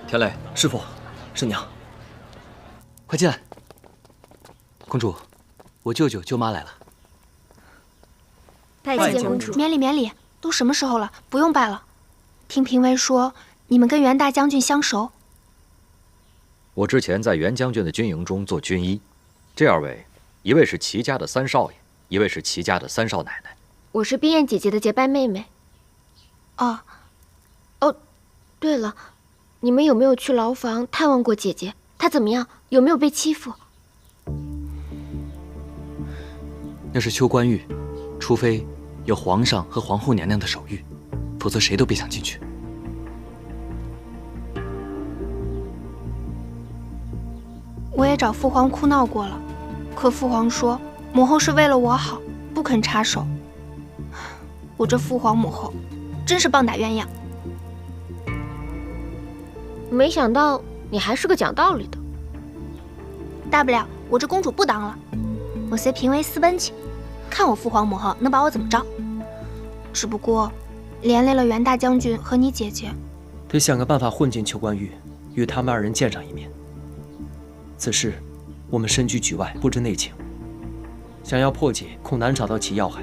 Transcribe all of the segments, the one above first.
天雷，师父，师娘，快进来。公主，我舅舅舅妈来了。拜见公主。免礼免礼，都什么时候了，不用拜了。听评委说你们跟袁大将军相熟。我之前在袁将军的军营中做军医，这二位，一位是齐家的三少爷，一位是齐家的三少奶奶。我是冰燕姐姐的结拜妹妹。哦，对了，你们有没有去牢房探望过姐姐？她怎么样？有没有被欺负？那是秋官狱，除非有皇上和皇后娘娘的手谕，否则谁都别想进去。我也找父皇哭闹过了，可父皇说母后是为了我好，不肯插手。我这父皇母后真是棒打鸳鸯。没想到你还是个讲道理的。大不了我这公主不当了，我随嫔妃私奔去，看我父皇母后能把我怎么着。只不过连累了袁大将军和你姐姐，得想个办法混进秋官狱，与他们二人见上一面。此事我们身居局外，不知内情，想要破解，恐难找到其要害。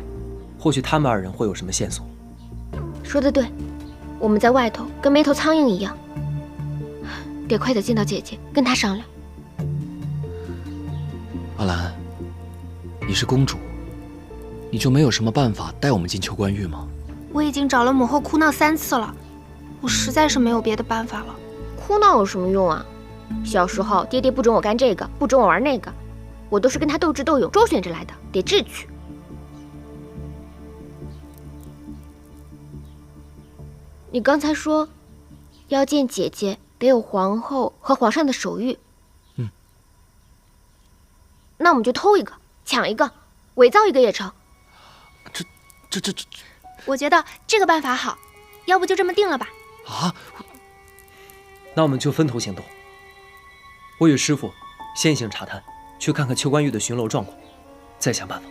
或许他们二人会有什么线索。说得对，我们在外头跟没头苍蝇一样，得快点见到姐姐，跟她商量。阿兰，你是公主，你就没有什么办法带我们进秋官狱吗？我已经找了母后哭闹3次了，我实在是没有别的办法了。哭闹有什么用啊？小时候爹爹不准我干这个，不准我玩那个，我都是跟他斗智斗勇周旋着来的，得智取。你刚才说要见姐姐得有皇后和皇上的手谕。那我们就偷一个，抢一个，伪造一个也成。这，我觉得这个办法好，要不就这么定了吧？啊！那我们就分头行动。我与师父先行查探，去看看秋官狱的巡逻状况，再想办法。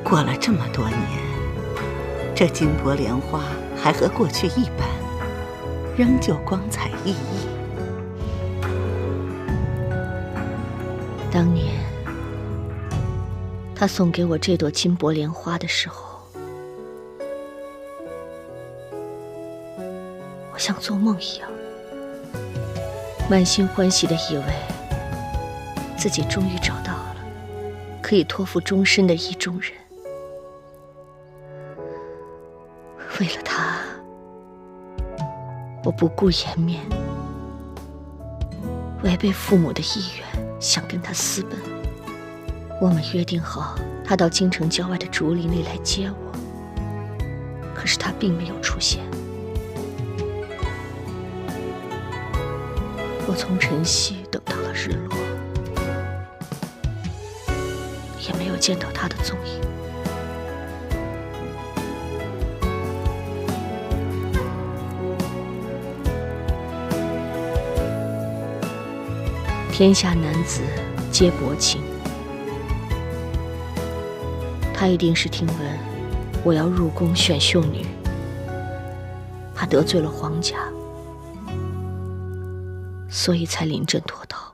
过了这么多年，这金箔莲花还和过去一般，仍旧光彩熠熠。当年他送给我这朵金箔莲花的时候，我像做梦一样，满心欢喜地以为自己终于找到了可以托付终身的意中人。为了他，我不顾颜面，违背父母的意愿，想跟他私奔。我们约定好，他到京城郊外的竹林里来接我，可是他并没有出现。我从晨曦等到了日落，也没有见到他的踪影。天下男子皆薄情，他一定是听闻我要入宫选秀女，怕得罪了皇家，所以才临阵脱逃。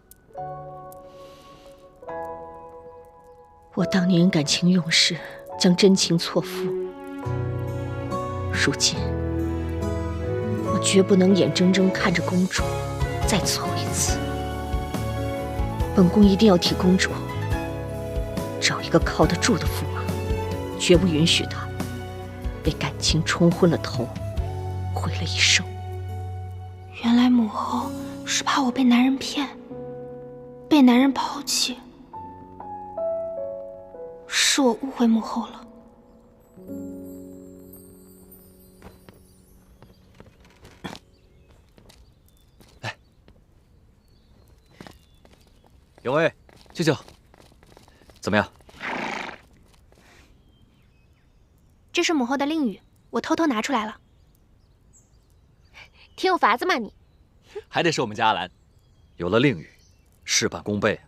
我当年感情用事，将真情错付，如今我绝不能眼睁睁看着公主再错一次。本宫一定要替公主找一个靠得住的驸马，绝不允许她被感情冲昏了头，毁了一生。原来母后是怕我被男人骗，被男人抛弃，是我误会母后了。永威，舅舅，怎么样？这是母后的令语，我偷偷拿出来了。挺有法子嘛你？还得是我们家阿兰。有了令语，事半功倍。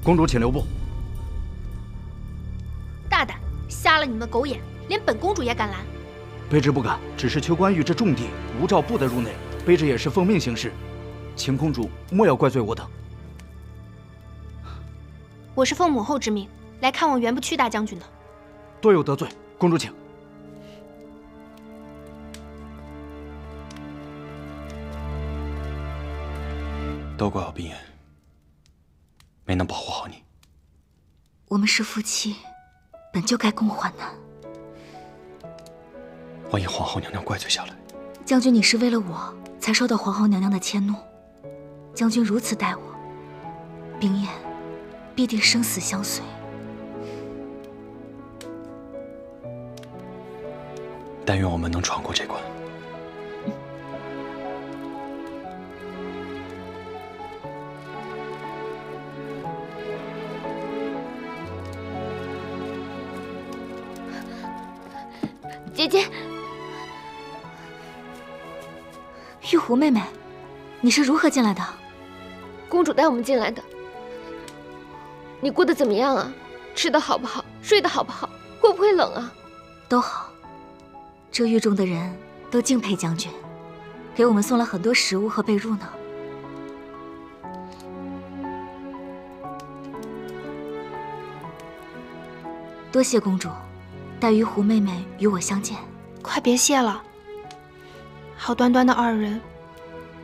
公主，请留步。大胆，瞎了你们的狗眼，连本公主也敢拦！卑职不敢，只是邱关玉这重地，无诏不得入内。卑职也是奉命行事，请公主莫要怪罪我等。我是奉母后之命来看望袁不屈大将军的。多有得罪，公主请。都怪我冰颜，没能保护好你。我们是夫妻，本就该共患难。万一皇后娘娘怪罪下来，将军，你是为了我才受到皇后娘娘的迁怒。将军如此待我，冰颜必定生死相随。但愿我们能闯过这关。姐姐，玉壶妹妹，你是如何进来的？公主带我们进来的。你过得怎么样啊？吃得好不好？睡得好不好？会不会冷啊？都好。这狱中的人都敬佩将军，给我们送了很多食物和被褥呢。多谢公主，待玉壶妹妹与我相见。快别谢了，好端端的二人，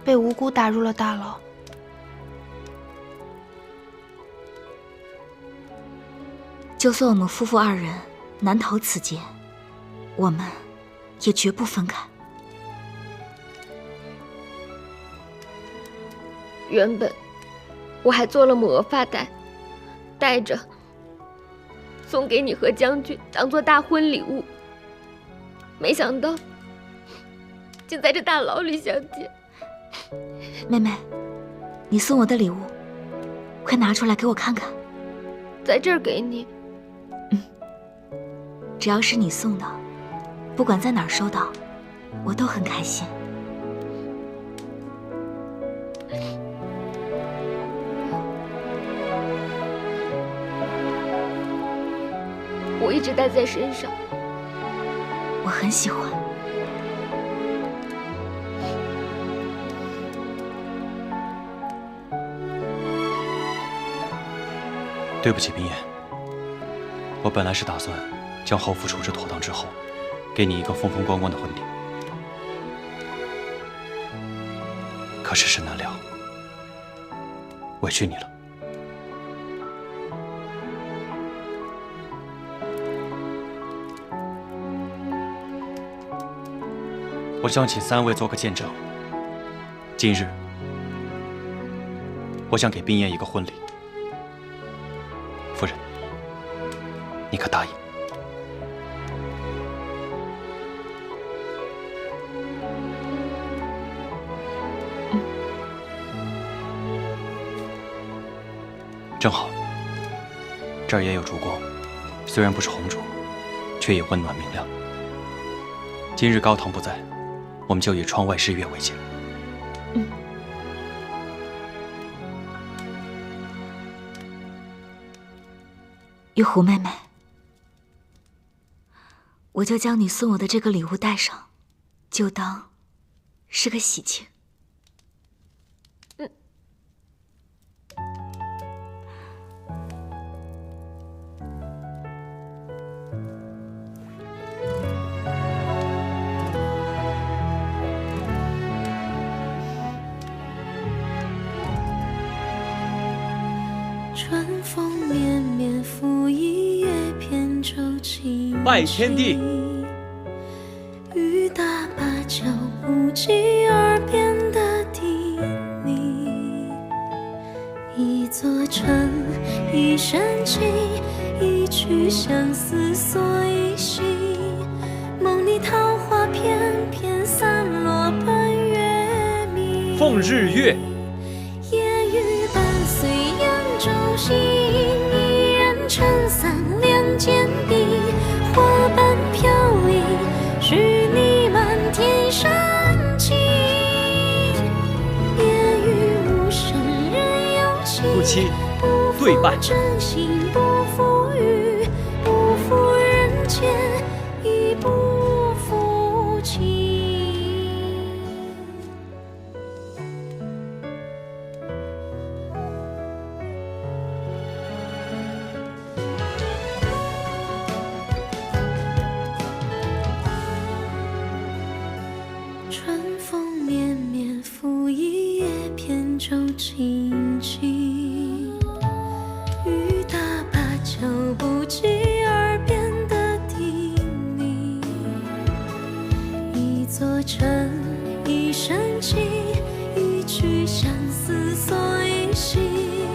被无辜打入了大牢。就算我们夫妇二人难逃此劫，我们也绝不分开。原本我还做了母额发带，带着送给你和将军当做大婚礼物，没想到竟在这大牢里相见。妹妹，你送我的礼物，快拿出来给我看看。在这儿给你。只要是你送的，不管在哪儿收到，我都很开心。我一直带在身上，我很喜欢。对不起，冰颜，我本来是打算将后父处置妥当之后，给你一个风风光光的婚礼。可世事难料，委屈你了。我想请3位做个见证。今日，我想给冰颜一个婚礼。夫人，你可答应？正好，这儿也有烛光，虽然不是红烛，却也温暖明亮。今日高堂不在，我们就以窗外日月为鉴。玉壶妹妹，我就将你送我的这个礼物带上，就当是个喜庆。春风绵绵拂一叶扁舟轻拜天地，雨打芭蕉不及耳边的叮咛。一座城，一声情，一曲相思锁一心。梦里桃花片片散落奔月明。奉日月。夜雨伴随扬州行，一人撑伞两肩。夫妻对拜。真心不负雨，不负人间，亦不负情。春风绵绵，拂一叶扁舟轻轻，雨打芭蕉不及耳边的叮咛。一座城，一生情，一曲相思锁一心。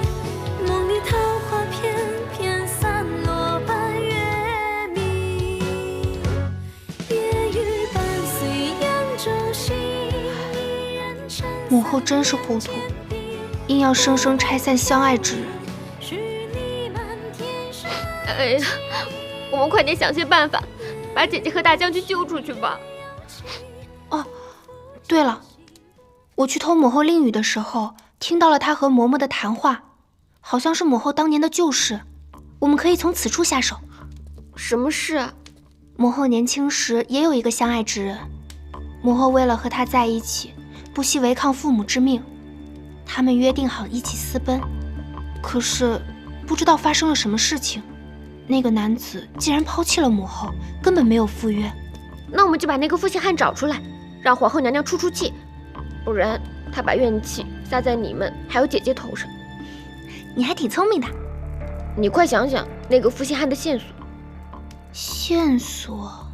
梦里桃花片片散落半月明，夜雨伴随扬州行。母后真是糊涂，硬要生生拆散相爱之人。哎呀，我们快点想些办法，把姐姐和大将军救出去吧。哦，对了，我去偷母后令语的时候，听到了她和嬷嬷的谈话，好像是母后当年的旧事。我们可以从此处下手。什么事啊？母后年轻时也有一个相爱之人，母后为了和他在一起，不惜违抗父母之命。他们约定好一起私奔，可是不知道发生了什么事情，那个男子竟然抛弃了母后，根本没有赴约。那我们就把那个负心汉找出来，让皇后娘娘出出气，不然她把怨气撒在你们还有姐姐头上。你还挺聪明的。你快想想那个负心汉的线索。线索？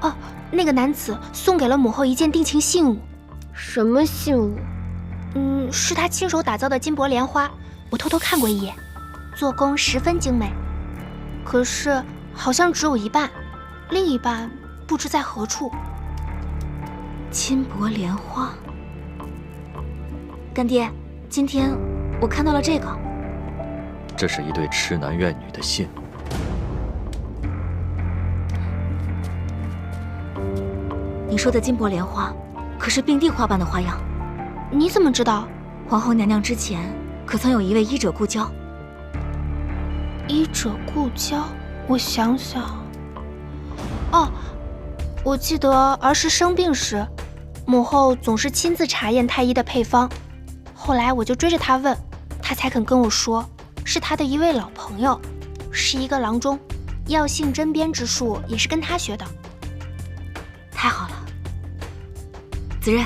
哦，那个男子送给了母后一件定情信物。什么信物？是他亲手打造的金箔莲花，我偷偷看过一眼，做工十分精美。可是好像只有一半，另一半不知在何处。金箔莲花。干爹，今天我看到了这个。这是一对痴男怨女的信。你说的金箔莲花，可是并蒂花瓣的花样。你怎么知道？皇后娘娘之前可曾有一位医者故交？医者故交，我想想。哦，我记得儿时生病时，母后总是亲自查验太医的配方。后来我就追着她问，她才肯跟我说，是她的一位老朋友，是一个郎中，药性针砭之术也是跟他学的。太好了，子任，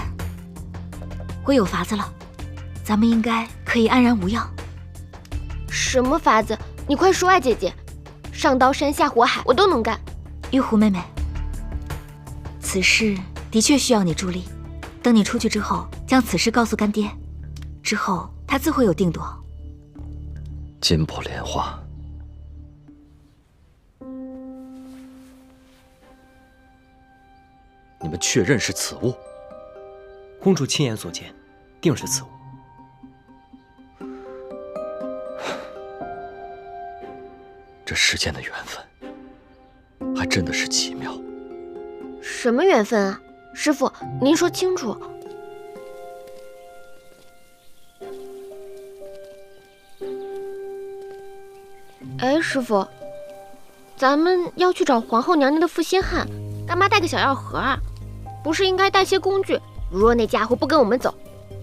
我有法子了，咱们应该可以安然无恙。什么法子？你快说啊，姐姐！上刀山下火海我都能干。玉壶妹妹，此事的确需要你助力。等你出去之后，将此事告诉干爹，之后他自会有定夺。金箔莲花，你们确认是此物？公主亲眼所见，定是此物。这世间的缘分，还真的是奇妙。什么缘分啊？师父，您说清楚。哎，师父，咱们要去找皇后娘娘的负心汉，干嘛带个小药盒啊？不是应该带些工具？如若那家伙不跟我们走，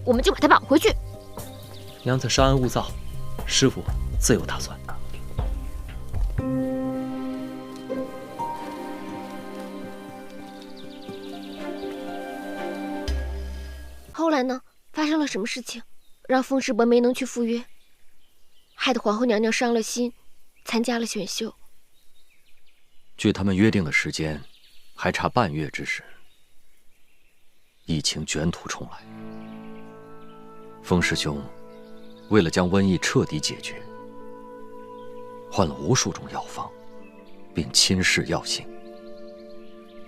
我们就把他绑回去。娘子稍安勿躁，师父自有打算。后来呢？发生了什么事情，让风世伯没能去赴约，害得皇后娘娘伤了心，参加了选秀。距他们约定的时间还差半月之时，疫情卷土重来。风师兄为了将瘟疫彻底解决，换了无数种药方，并亲试药性，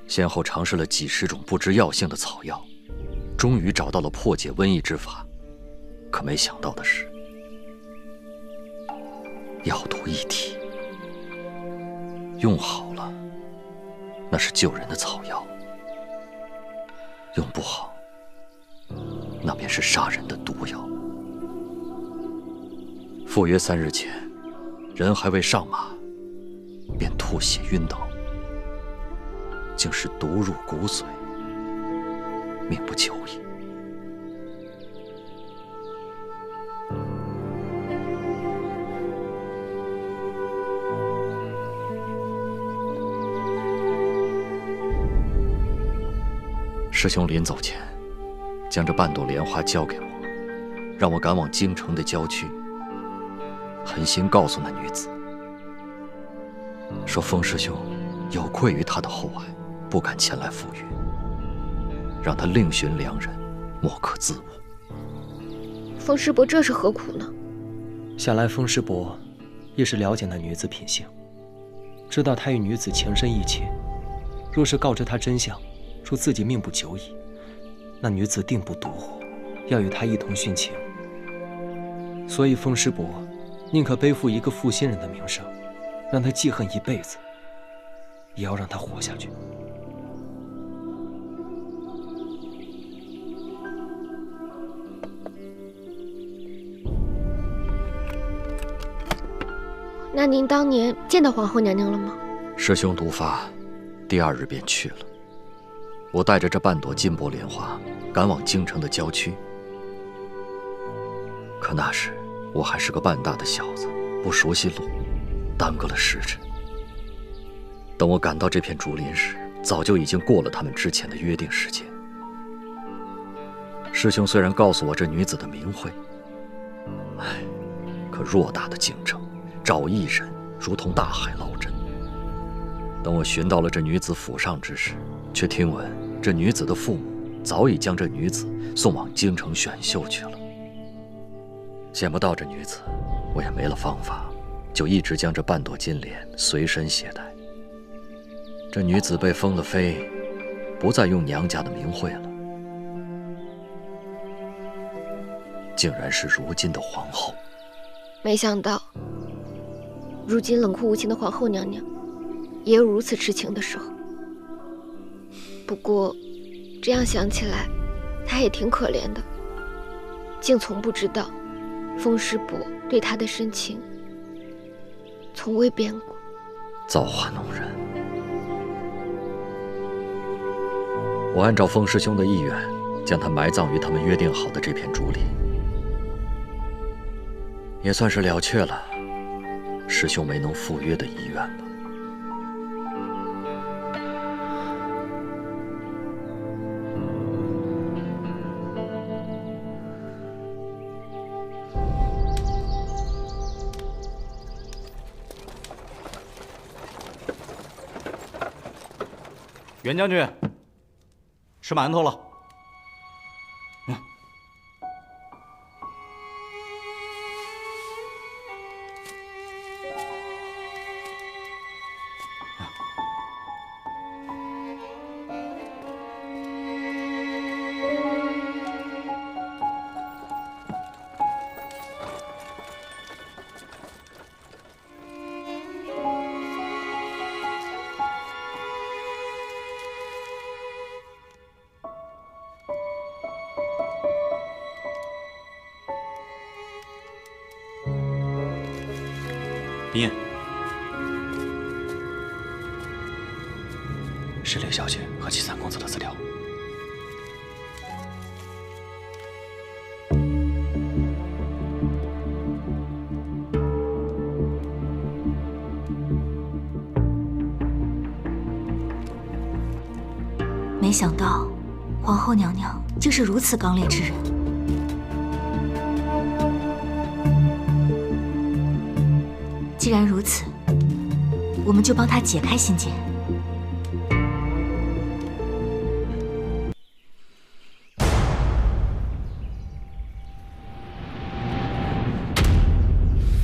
先后尝试了几十种不知药性的草药，终于找到了破解瘟疫之法。可没想到的是，药毒一体，用好了，那是救人的草药，用不好，那便是杀人的毒药。赴约3日前，人还未上马，便吐血晕倒，竟是毒入骨髓，命不久矣。师兄临走前，将这半朵莲花交给我，让我赶往京城的郊区，狠心告诉那女子，说风师兄有愧于他的厚爱，不敢前来赴约，让他另寻良人，莫可自误。风师伯这是何苦呢？想来风师伯也是了解那女子品性，知道她与女子情深意切，若是告知她真相，说自己命不久矣，那女子定不独活，要与他一同殉情。所以风师伯宁可背负一个负心人的名声，让他记恨一辈子，也要让他活下去。那您当年见到皇后娘娘了吗？师兄毒发，第2日便去了。我带着这半朵金箔莲花，赶往京城的郊区。可那时我还是个半大的小子，不熟悉路，耽搁了时辰。等我赶到这片竹林时，早就已经过了他们之前的约定时间。师兄虽然告诉我这女子的名讳，可偌大的京城，找一人如同大海捞针。等我寻到了这女子府上之时，却听闻这女子的父母早已将这女子送往京城选秀去了。见不到这女子，我也没了方法，就一直将这半朵金莲随身携带。这女子被封了妃，不再用娘家的名讳了，竟然是如今的皇后。没想到，如今冷酷无情的皇后娘娘，也有如此痴情的时候。不过，这样想起来，她也挺可怜的，竟从不知道风师伯对她的深情从未变过。造化弄人！我按照风师兄的意愿，将她埋葬于他们约定好的这片竹林，也算是了却了师兄没能赴约的遗愿吧。袁将军，吃馒头了。冰燕，是雷小姐和齐三公子的资料。没想到，皇后娘娘竟是如此刚烈之人。既然如此，我们就帮她解开心结。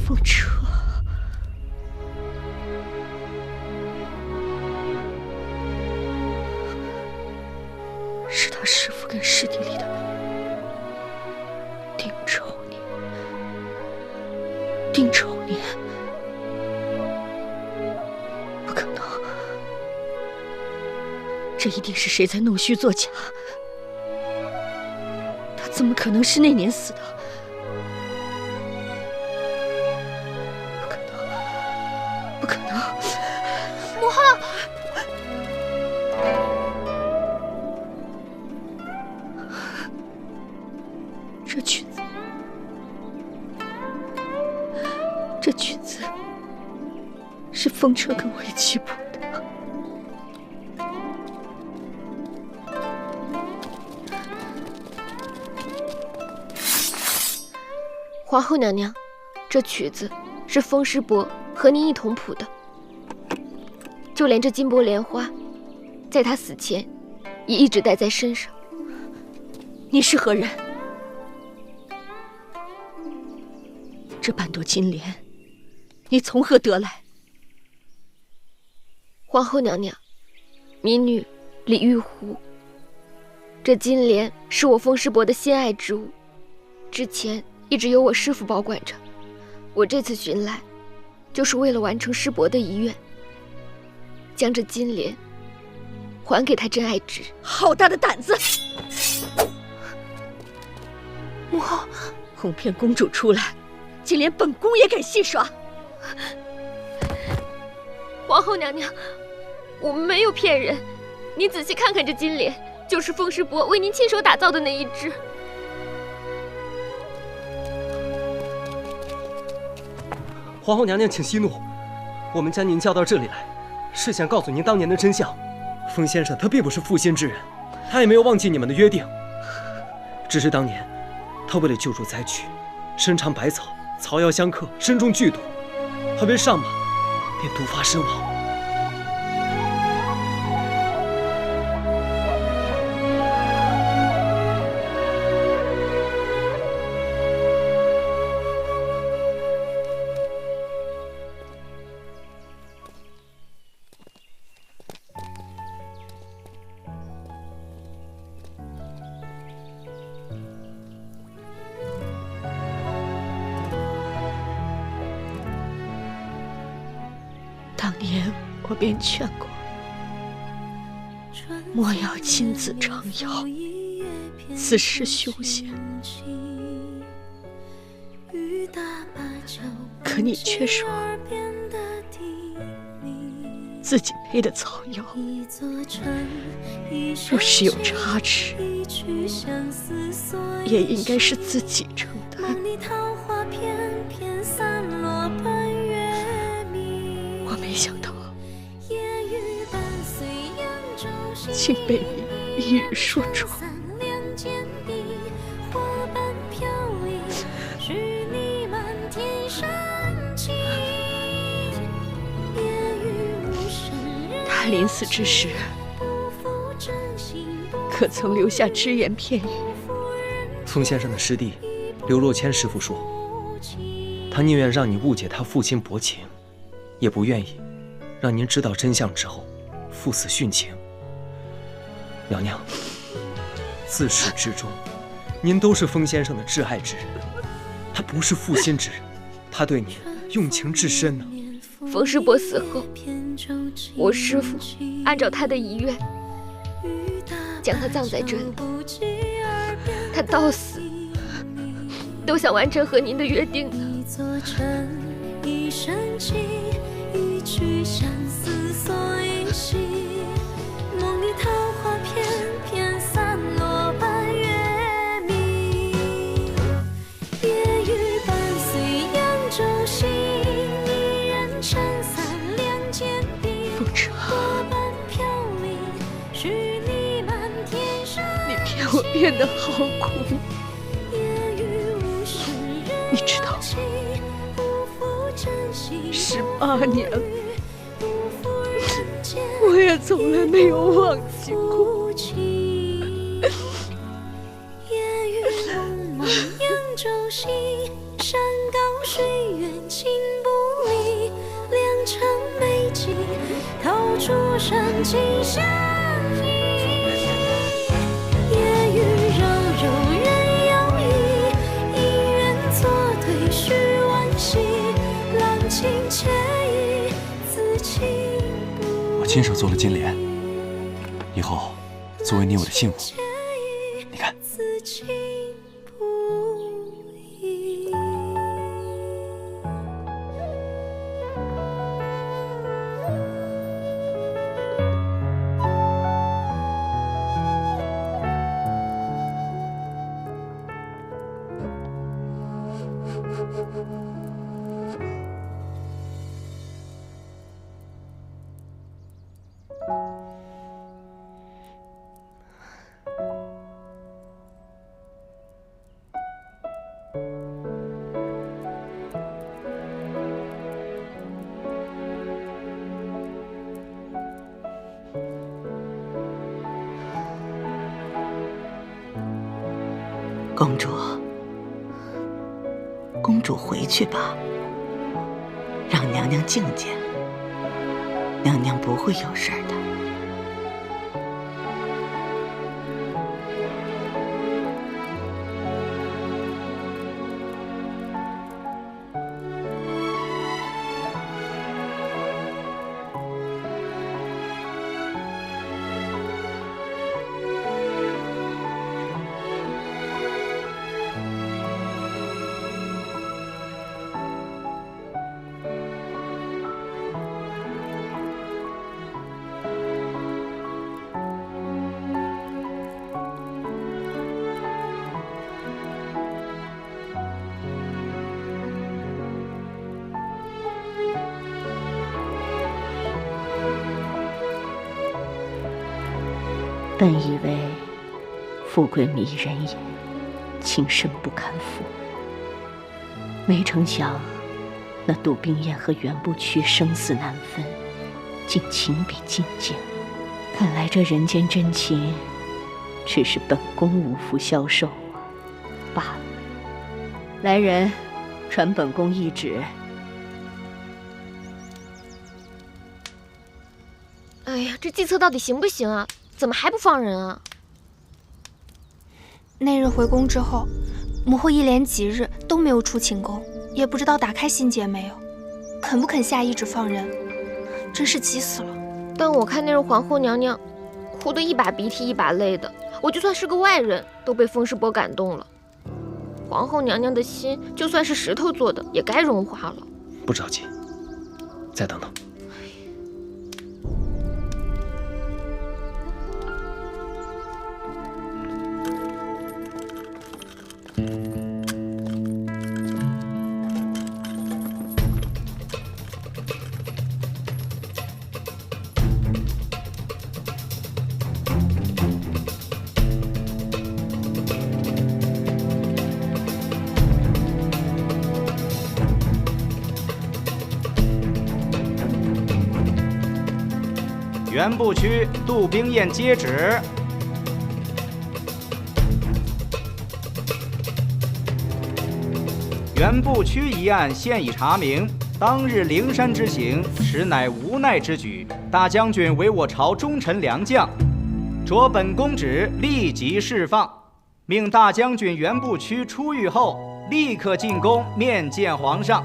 风车，是他师父跟师弟里的丁丑年。丁丑年。这一定是谁在弄虚作假，怎么可能是那年死的？不可能，不可能！母后，这曲子，这曲子是风车跟我一起谱的。皇后娘娘，这曲子是风师伯和您一同谱的，就连这金箔莲花，在他死前也一直带在身上。你是何人？这半朵金莲，你从何得来？皇后娘娘，民女李玉湖。这金莲是我风师伯的心爱之物，之前一直由我师父保管着。我这次寻来，就是为了完成师伯的遗愿，将这金莲还给他真爱之人。好大的胆子！母后，哄骗公主出来，竟连本宫也敢戏耍！皇后娘娘，我们没有骗人，您仔细看看这金莲，就是风师伯为您亲手打造的那一只。皇后娘娘，请息怒，我们将您叫到这里来，是想告诉您当年的真相。风先生他并不是负心之人，他也没有忘记你们的约定，只是当年他为了救助灾区，身尝百草，草药相克，身中剧毒，还未上马便毒发身亡。当年我便劝过，莫要亲自尝药，此事凶险。可你却说自己配的草药，若是有差池，也应该是自己承担。我没想到，竟被你一语说中。他临死之时，可曾留下只言片语？风先生的师弟刘若谦师傅说，他宁愿让你误解他负心薄情，也不愿意让您知道真相之后赴死殉情。娘娘，自始至终，您都是风先生的挚爱之人，他不是负心之人，他对您用情至深呢。风师伯死后，我师父按照他的遗愿，将他葬在这里。他到死都想完成和您的约定呢。我变得好苦，你知道，18年了，我也从来没有忘记过。山高水远情不离，良辰美景透出深情相依。我亲手做了金莲，以后作为你我的幸福，你看。公主回去吧，让娘娘静静。娘娘不会有事儿的。本以为富贵迷人眼，情深不堪负，没成想那杜冰雁和袁不屈生死难分，竟情比金坚。看来这人间真情，只是本宫无福消受啊。罢了，来人，传本宫懿旨。哎呀，这计策到底行不行啊？怎么还不放人啊？那日回宫之后，母后一连几日都没有出寝宫，也不知道打开信笺没有，肯不肯下懿旨放人，真是急死了。但我看那日皇后娘娘哭得一把鼻涕一把泪的，我就算是个外人都被风世伯感动了。皇后娘娘的心就算是石头做的，也该融化了。不着急，再等等。袁不屈、杜冰雁接旨。袁不屈一案现已查明，当日灵山之行实乃无奈之举。大将军为我朝忠臣良将，着本宫旨立即释放，命大将军袁不屈出狱后立刻进宫面见皇上，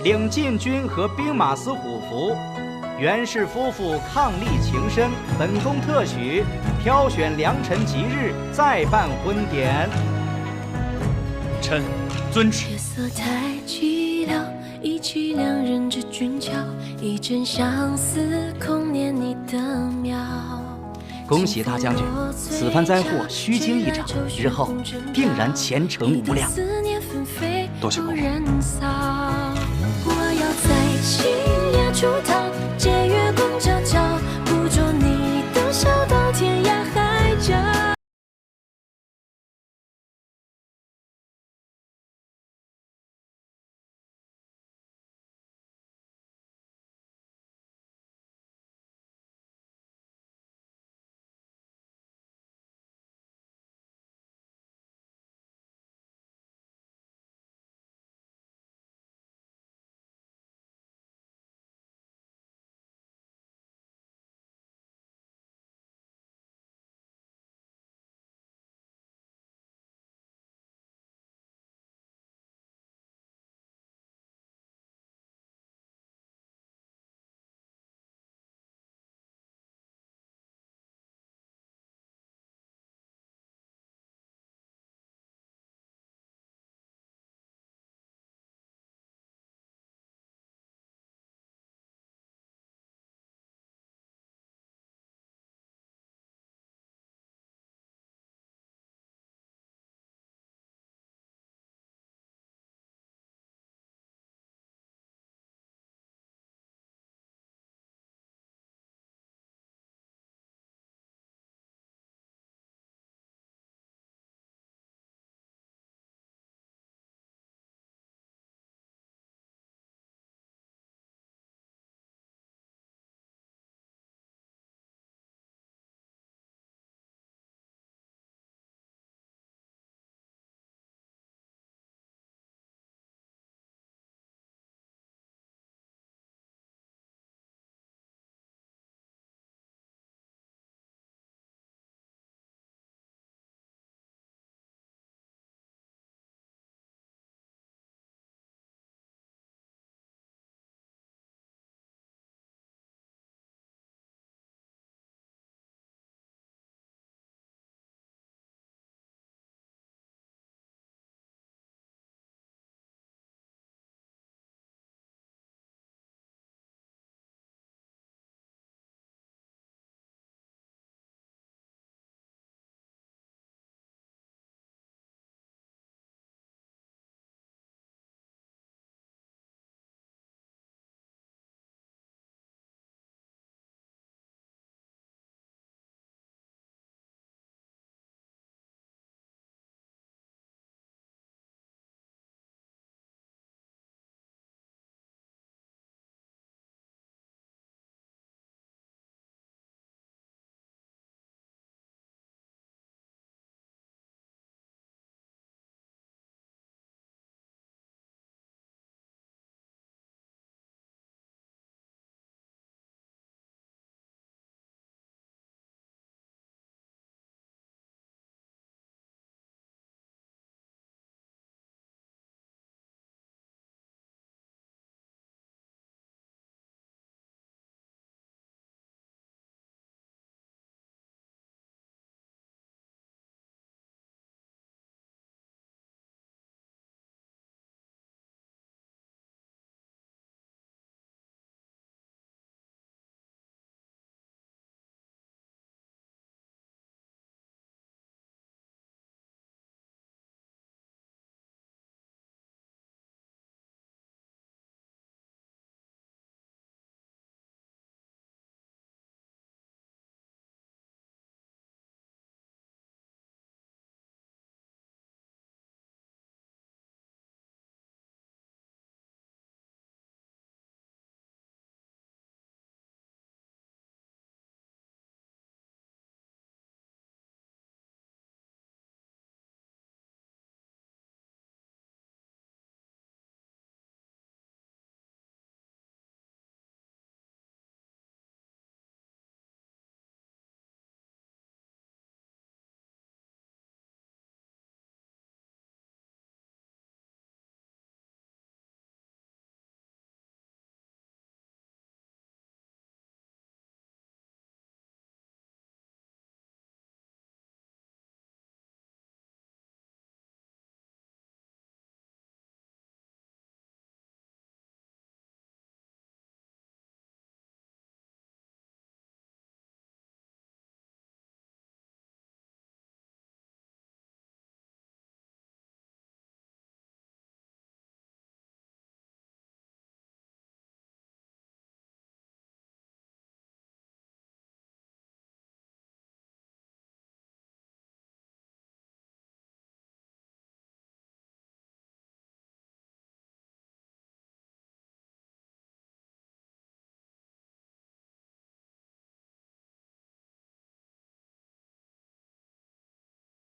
领禁军和兵马司虎符。袁氏夫妇伉俪情深，本宫特许挑选良辰吉日再办婚典。臣遵旨。夜色太寂寥，忆起两人之俊俏，一阵相思，空念你的妙。恭喜大将军，此番灾祸虚惊一场，日后定然前程无量。多谢公公。我要在新夜出逃。